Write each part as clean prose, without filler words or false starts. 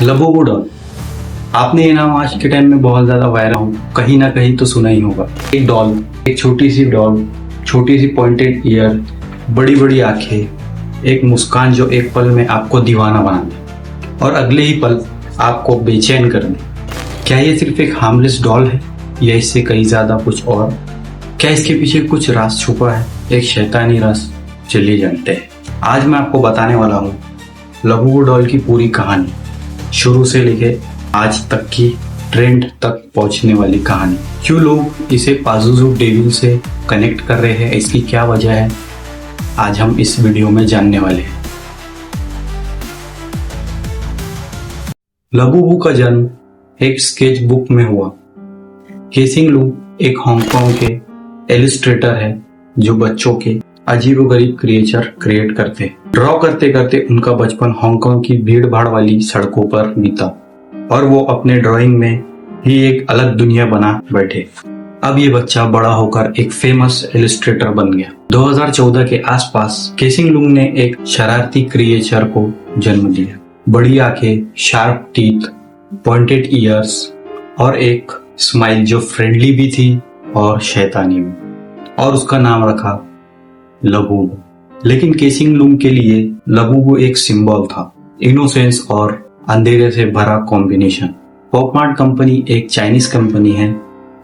Labubu doll. आपने ये नाम आज के टाइम में बहुत ज्यादा वायरल हो, कहीं ना कहीं तो सुना ही होगा। एक डॉल, एक छोटी सी डॉल, छोटी सी पॉइंटेड ईयर, बड़ी बड़ी आंखें, एक मुस्कान जो एक पल में आपको दीवाना बना दे और अगले ही पल आपको बेचैन कर दे। क्या ये सिर्फ एक हार्मलेस डॉल है या इससे कहीं ज्यादा कुछ और? क्या इसके पीछे कुछ राज छुपा है, एक शैतानी राज? चलिए जानते हैं। आज मैं आपको बताने वाला हूँ लबूबू डॉल की पूरी कहानी, शुरू से लेके आज तक की ट्रेंड तक पहुंचने वाली कहानी। क्यों लोग इसे पाजुजू डेविल से कनेक्ट कर रहे हैं, इसकी क्या वजह है, आज हम इस वीडियो में जानने वाले हैं। लबूबू का जन्म एक स्केच बुक में हुआ। केसिंग लूंग एक हांगकांग के इलस्ट्रेटर है जो बच्चों के अजीबोगरीब क्रिएचर क्रिएट करते। ड्रॉ करते करते उनका बचपन हांगकांग की भीड़ भाड़ वाली सड़कों पर बीता और वो अपने ड्राइंग में ही एक अलग दुनिया बना बैठे। अब ये बच्चा बड़ा होकर एक फेमस इलस्ट्रेटर बन गया। 2014 के आसपास केसिंग लूंग ने एक शरारती क्रिएचर को जन्म दिया। बड़ी आंखें, शार्प टीथ, पॉइंटेड ईयर्स और एक स्माइल जो फ्रेंडली भी थी और शैतानी भी, और उसका नाम रखा लबूबू। लेकिन केसिंग लूंग के लिए लबूबू एक सिंबल था, इनोसेंस और अंधेरे से भरा कॉम्बिनेशन। पॉपमार्ट कंपनी एक चाइनीज कंपनी है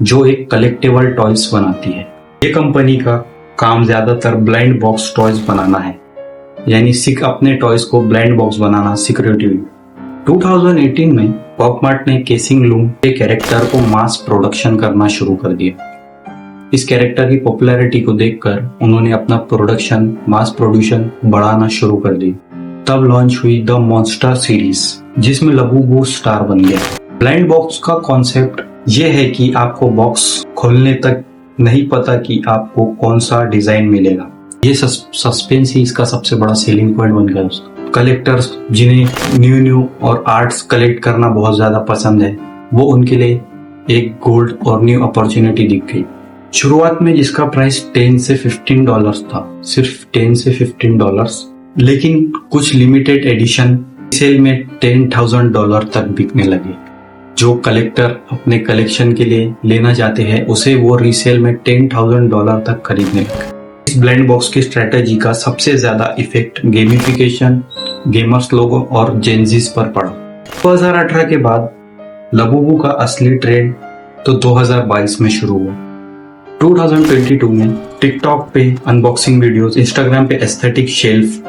जो एक कलेक्टेबल टॉयज बनाती है। ये कंपनी का काम ज्यादातर ब्लाइंड बॉक्स टॉयज बनाना है, यानी अपने टॉयज को ब्लाइंड बॉक्स बनाना सिक्योरिटी। 2018 में पॉपमार्ट ने केसिंग लूंग के कैरेक्टर को मास प्रोडक्शन करना शुरू कर दिया। इस कैरेक्टर की पॉपुलैरिटी को देखकर उन्होंने अपना मास प्रोडक्शन बढ़ाना शुरू कर दी। तब लॉन्च हुई द मॉन्स्टर सीरीज, जिसमें लबूबू स्टार बन गया। ब्लाइंड बॉक्स का कॉन्सेप्ट ये है कि आपको बॉक्स खोलने तक नहीं पता कि आपको कौन सा डिजाइन मिलेगा। ये सस्पेंस ही इसका सबसे बड़ा सेलिंग पॉइंट बन गया। कलेक्टर्स जिन्हें न्यू और आर्ट्स कलेक्ट करना बहुत ज्यादा पसंद है, वो उनके लिए एक गोल्ड और न्यू अपॉर्चुनिटी दिख गई। शुरुआत में जिसका प्राइस $10 से $15 था, सिर्फ $10 से $15, लेकिन कुछ लिमिटेड एडिशन सेल में $10,000 तक बिकने लगे। जो कलेक्टर अपने कलेक्शन के लिए लेना चाहते हैं उसे वो रीसेल में $10,000 तक खरीदने लगे। इस ब्लाइंड बॉक्स की स्ट्रेटेजी का सबसे ज्यादा इफेक्ट गेमिफिकेशन, गेमर्स लोगों और जेनजीज पर पड़ा। 2018 के बाद लबूबू का असली ट्रेंड तो 2022 में शुरू हुआ। 2022 में टिकटॉक पे अनबॉक्सिंग वीडियोस, इंस्टाग्राम पे एस्थेटिक शेल्फ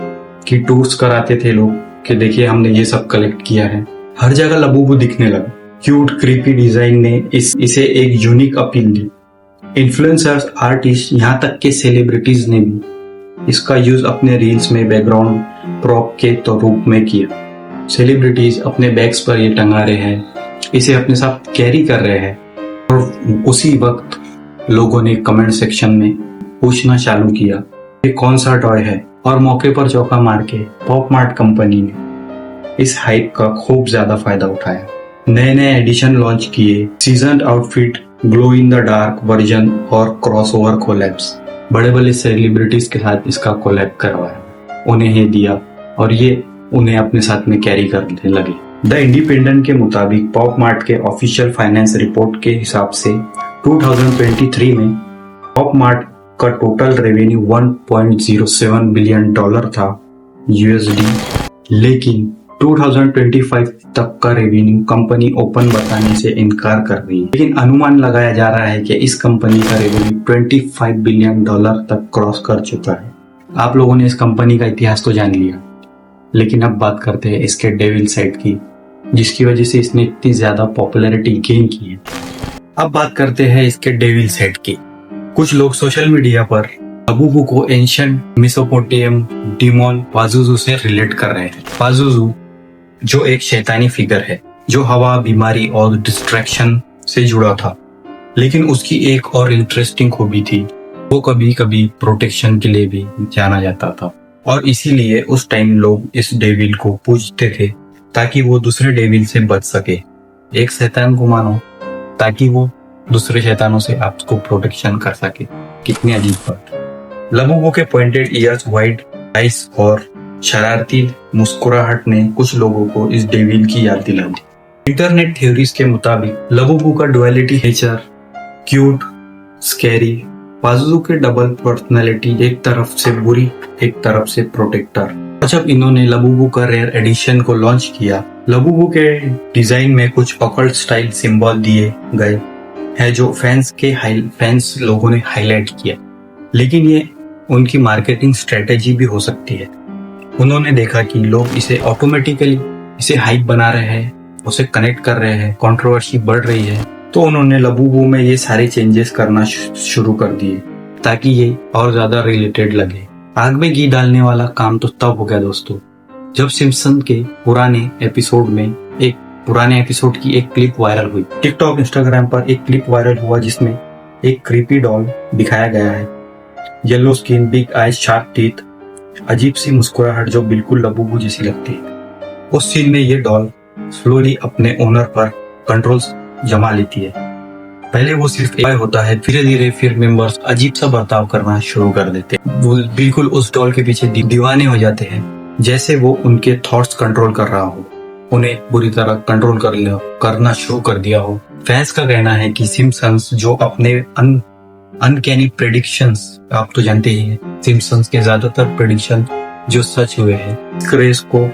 की टूर्स कराते थे लोग कि देखिए हमने ये सब कलेक्ट किया है। हर जगह लबूबू दिखने लगा। क्यूट क्रीपी डिजाइन ने इसे एक यूनिक अपील दी। इन्फ्लुएंसर्स, आर्टिस्ट, यहाँ तक के सेलिब्रिटीज ने भी इसका यूज अपने रील्स में बैकग्राउंड प्रॉप के रूप में किया। सेलिब्रिटीज अपने बैग्स पर ये टंगा रहे हैं, इसे अपने साथ कैरी कर रहे हैं, और उसी वक्त लोगों ने कमेंट सेक्शन में पूछना चालू किया ये कौन सा टॉय है, और मौके पर चौका मार के पॉपमार्ट कंपनी ने इस हाइप का खूब ज्यादा फायदा उठाया। नए नए एडिशन लॉन्च किए, season outfit, glow in the dark version और क्रॉसओवर कोलैब्स। बड़े बड़े सेलिब्रिटीज के साथ इसका कोलैब करवाया, उन्हें ये दिया और ये उन्हें अपने साथ में कैरी करने लगे। द इंडिपेंडेंट के मुताबिक पॉपमार्ट के ऑफिशियल फाइनेंस रिपोर्ट के हिसाब से 2023 में पॉपमार्ट का टोटल रेवेन्यू $1.07 बिलियन था USD, लेकिन 2025 तक का रेवेन्यू कंपनी ओपन बताने से इनकार कर रही है। लेकिन अनुमान लगाया जा रहा है कि इस कंपनी का रेवेन्यू $25 बिलियन तक क्रॉस कर चुका है। आप लोगों ने इस कंपनी का इतिहास तो जान लिया, लेकिन अब बात करते हैं इसके डेविल साइड की, जिसकी वजह से इसने इतनी ज्यादा पॉपुलैरिटी गेन की है। अब बात करते हैं इसके डेविल सेट की। कुछ लोग सोशल मीडिया पर लबूबू को एंशिएंट मेसोपोटामियन डिमोन पाजुजू से रिलेट कर रहे हैं। पाजुजू जो एक शैतानी फिगर है जो हवा, बीमारी और डिस्ट्रैक्शन से जुड़ा था, लेकिन उसकी एक और इंटरेस्टिंग खूबी थी, वो कभी कभी प्रोटेक्शन के लिए भी जाना जाता था, और इसीलिए उस टाइम लोग इस डेविल को पूजते थे ताकि वो दूसरे डेविल से बच सके। एक शैतान को मानो ताकि वो दूसरे शैतानों से आपको प्रोटेक्शन कर सके। कितनी अजीब बात। लबूबू के पॉइंटेड ईयर्स, वाइड आइस और शरारती मुस्कुराहट ने कुछ लोगों को इस डेविल की याद दिला दी। इंटरनेट थ्योरीज के मुताबिक लबुबू का डुअलिटी नेचर, क्यूट, स्कैरी, पाजुजू के डबल पर्सनैलिटी, एक तरफ से बुरी एक तरफ से प्रोटेक्टर। जब इन्होंने लबुबू का रेयर एडिशन को लॉन्च किया, लबुबू के डिजाइन में कुछ ऑकल्ट स्टाइल सिंबल दिए गए हैं जो फैंस लोगों ने हाईलाइट किया, लेकिन ये उनकी मार्केटिंग स्ट्रेटेजी भी हो सकती है। उन्होंने देखा कि लोग इसे ऑटोमेटिकली इसे हाइप बना रहे हैं, उसे कनेक्ट कर रहे हैं, कंट्रोवर्सी बढ़ रही है, तो उन्होंने लबुबू में ये सारे चेंजेस करना शुरू कर दिए ताकि ये और ज्यादा रिलेटेड लगे। आग में घी डालने वाला काम तो तब हो गया दोस्तों, जब सिम्पसन के पुराने एपिसोड की एक क्लिप वायरल हुई। टिकटॉक, इंस्टाग्राम पर एक क्लिप वायरल हुआ जिसमें एक क्रीपी डॉल दिखाया गया है। Yellow skin, big eyes, sharp teeth, अजीब सी मुस्कुराहट जो बिल्कुल लबुबू जैसी लगती है। उस सीन में ये डॉल स्लोली अपने ओनर पर कंट्रोल जमा लेती है। पहले वो सिर्फ एक होता है, धीरे धीरे फिर मेंबर्स अजीब सा बर्ताव करना शुरू कर देते हैं। वो बिल्कुल उस डॉल के पीछे दीवाने हो जाते हैं, जैसे वो उनके थॉट्स कंट्रोल कर रहा हो, उन्हें बुरी तरह कंट्रोल करना शुरू कर दिया हो। फैंस का कहना है कि सिम्पसन्स जो अपने अनकैनी प्रेडिक्शंस, आप तो जानते ही हैं सिम्पसन्स के ज्यादातर प्रेडिक्शन जो सच हुए हैं, क्रेज को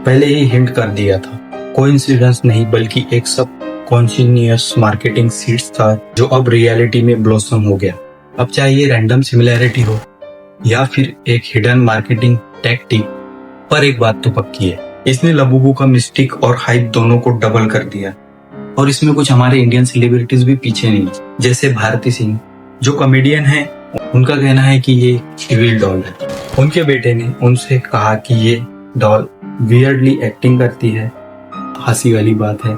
पहले ही हिंट कर दिया था। कोइंसिडेंस नहीं बल्कि एक सब कॉन्टिन्यूअस मार्केटिंग सीड्स था जो अब रियलिटी में ब्लॉसम हो गया। अब चाहे ये रैंडम सिमिलैरिटी हो या फिर एक हिडन मार्केटिंग टैक्टिक, पर एक बात तो पक्की है, इसने लबुबू का मिस्टिक और हाइप दोनों को डबल कर दिया। और इसमें कुछ हमारे इंडियन सेलिब्रिटीज भी पीछे नहीं, जैसे भारती सिंह जो कॉमेडियन है, उनका कहना है कि ये इविल डॉल है। उनके बेटे ने उनसे कहा कि ये डॉल वियर्डली एक्टिंग करती है। हंसी वाली बात है,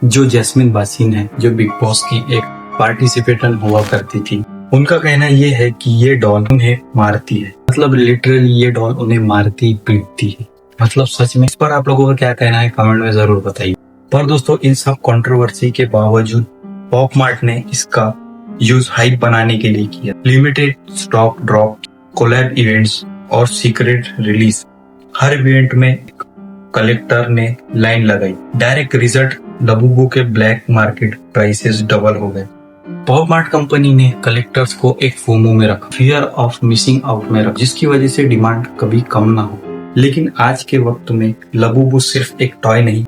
जो जैस्मिन बासिन है, जो बिग बॉस की एक पार्टिसिपेंट हुआ करती थी, उनका कहना ये है कि ये डॉल उन्हें मारती है। मतलब लिटरली ये डॉल उन्हें मारती पीटती है। मतलब सच में। इस पर आप लोगों का क्या कहना है कमेंट में जरूर बताइए। पर दोस्तों, इन सब कंट्रोवर्सी के बावजूद पॉप मार्ट ने इसका यूज हाइप बनाने के लिए किया। Limited stock drop, collab events और सीक्रेट रिलीज। हर इवेंट में कलेक्टर ने लाइन लगाई। डायरेक्ट रिजल्ट, लबुबू के ब्लैक मार्केट प्राइसेस डबल हो गए। पॉप मार्ट कंपनी ने कलेक्टर्स को एक फोमो में रखा, फियर ऑफ मिसिंग आउट में रखा, जिसकी वजह से डिमांड कभी कम ना हो। लेकिन आज के वक्त में लबुबू सिर्फ एक टॉय नहीं,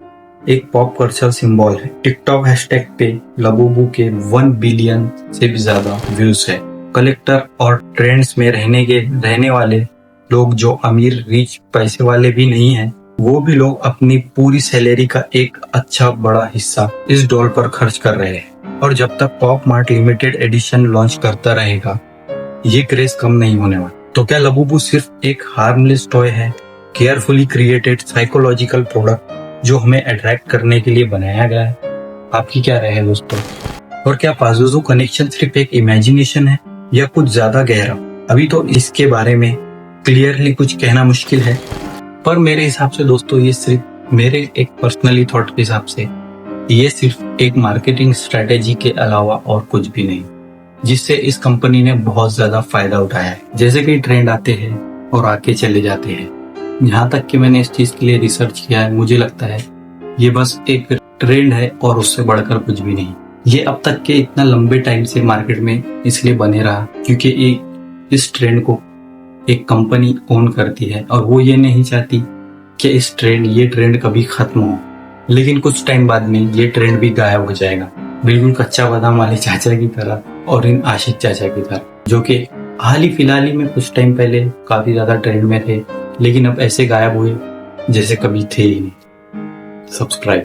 एक पॉप कल्चर सिंबल है। टिकटॉक हैशटैग पे लबुबू के 1 बिलियन से भी ज्यादा व्यूज है। कलेक्टर और ट्रेंड्स में रहने वाले लोग जो अमीर, रिच, पैसे वाले भी नहीं हैं, वो भी लोग अपनी पूरी सैलरी का एक अच्छा बड़ा हिस्सा इस डॉल पर खर्च कर रहे हैं। और जब तक pop mart limited edition launch करता रहेगा, ये क्रेज कम नहीं होने वाला। तो क्या लबुबू सिर्फ एक हार्मलेस टॉय है? केयरफुली क्रिएटेड साइकोलॉजिकल प्रोडक्ट जो हमें अट्रैक्ट करने के लिए बनाया गया है? आपकी क्या राय है दोस्तों? और क्या पाजुजू कनेक्शन सिर्फ एक इमेजिनेशन है या कुछ ज्यादा गहरा? अभी तो इसके बारे में क्लियरली कुछ कहना मुश्किल है, पर मेरे हिसाब से दोस्तों, ये सिर्फ मेरे एक पर्सनली थॉट के हिसाब से ये सिर्फ एक मार्केटिंग स्ट्रेटेजी के अलावा और कुछ भी नहीं, जिससे इस कंपनी ने बहुत ज्यादा फायदा उठाया है। जैसे कि ट्रेंड आते हैं और आके चले जाते हैं। यहाँ तक कि मैंने इस चीज के लिए रिसर्च किया है, मुझे लगता है ये बस एक ट्रेंड है और उससे बढ़कर कुछ भी नहीं। ये अब तक के इतना लंबे टाइम से मार्केट में इसलिए बने रहा क्योंकि इस ट्रेंड को एक कंपनी ओन करती है और वो ये नहीं चाहती कि ये ट्रेंड कभी खत्म हो। लेकिन कुछ टाइम बाद में ये ट्रेंड भी गायब हो जाएगा, बिल्कुल कच्चा बादाम वाले चाचा की तरह और इन आशिक चाचा की तरह, जो कि हाल ही फिलहाल ही में कुछ टाइम पहले काफी ज्यादा ट्रेंड में थे, लेकिन अब ऐसे गायब हुए जैसे कभी थे ही नहीं। सब्सक्राइब।